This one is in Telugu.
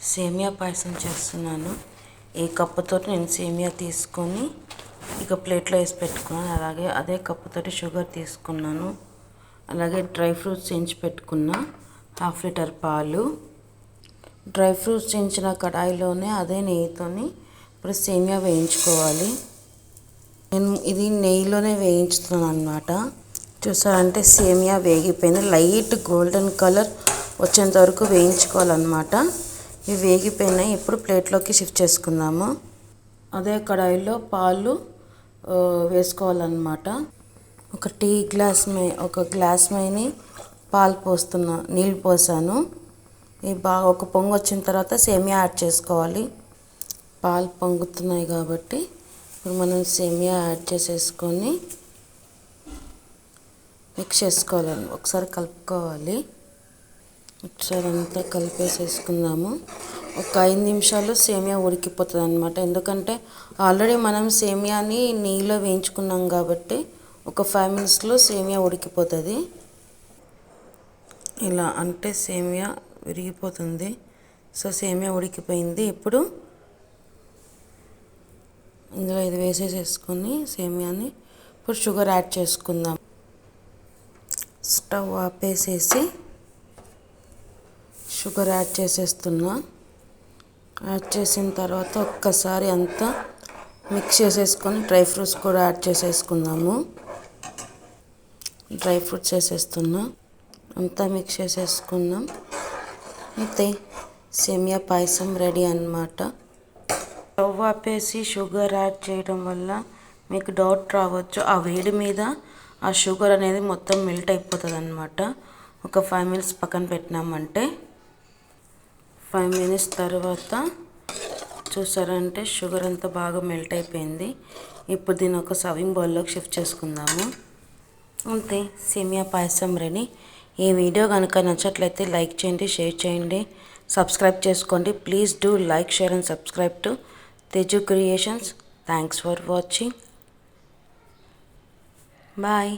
సేమియా పాయసం చేస్తున్నాను. ఈ కప్పుతోటి నేను సేమియా తీసుకొని ఇక ప్లేట్లో వేసి పెట్టుకున్నాను. అలాగే అదే కప్పుతోటి షుగర్ తీసుకున్నాను. అలాగే డ్రై ఫ్రూట్స్ వేయించి పెట్టుకున్న 1/2 లీటర్ పాలు. డ్రై ఫ్రూట్స్ వేయించిన కడాయిలోనే అదే నెయ్యితోని ఇప్పుడు సేమియా వేయించుకోవాలి. నేను ఇది నెయ్యిలోనే వేయించుతున్నాను అన్నమాట. చూసారంటే సేమియా వేగిపోయింది. లైట్ గోల్డెన్ కలర్ వచ్చేంత వరకు వేయించుకోవాలన్నమాట. ఇవి వేగిపోయినాయి. ఇప్పుడు ప్లేట్లోకి షిఫ్ట్ చేసుకుందాము. అదే కడాయిలో పాలు వేసుకోవాలన్నమాట. ఒక గ్లాస్ మైని పాలు పోస్తున్నా, నీళ్ళు పోసాను. ఇవి బాగా ఒక పొంగు వచ్చిన తర్వాత సేమియా యాడ్ చేసుకోవాలి. పాలు పొంగుతున్నాయి కాబట్టి ఇప్పుడు మనం సేమియా యాడ్ చేసేసుకొని మిక్స్ చేసుకోవాలండి. ఒకసారి కలుపుకోవాలి. ఒకసారి అంతా కలిపేసేసుకుందాము. ఒక 5 నిమిషాలు సేమియా ఉడికిపోతుంది అన్నమాట. ఎందుకంటే ఆల్రెడీ మనం సేమియాని నెయ్యిలో వేయించుకున్నాం కాబట్టి ఒక 5 మినిట్స్లో సేమియా ఉడికిపోతుంది. ఇలా అంటే సేమియా విరిగిపోతుంది. సో సేమియా ఉడికిపోయింది. ఇప్పుడు ఇందులో ఇది వేసేసుకొని సేమియాని ఇప్పుడు షుగర్ యాడ్ చేసుకుందాం. స్టవ్ ఆపేసేసి షుగర్ యాడ్ చేసేస్తున్నా. యాడ్ చేసిన తర్వాత ఒక్కసారి అంతా మిక్స్ చేసేసుకొని డ్రై ఫ్రూట్స్ కూడా యాడ్ చేసేసుకుందాము. డ్రై ఫ్రూట్స్ వేసేస్తున్నా. అంతా మిక్స్ చేసేసుకున్నాం. అంతే, సేమియా పాయసం రెడీ అన్నమాట. స్టవ్ ఆపేసి షుగర్ యాడ్ చేయడం వల్ల మీకు డౌట్ రావచ్చు, ఆ వేడి మీద ఆ షుగర్ అనేది మొత్తం మెల్ట్ అయిపోతుంది అన్నమాట. ఒక 5 మినిట్స్ పక్కన పెట్టినామంటే 5 మినిట్స్ తర్వాత చూసారంటే షుగర్ అంతా బాగా మెల్ట్ అయిపోయింది. ఇప్పుడు దీన్ని ఒక సర్వింగ్ బౌల్లోకి షిఫ్ట్ చేసుకుందాము. అంతే, సేమియా పాయసం రెడీ. ఈ వీడియో కనుక నచ్చట్లయితే లైక్ చేయండి, షేర్ చేయండి, సబ్స్క్రైబ్ చేసుకోండి. Please do like, share and subscribe to Teju Creations. Thanks for watching. Bye.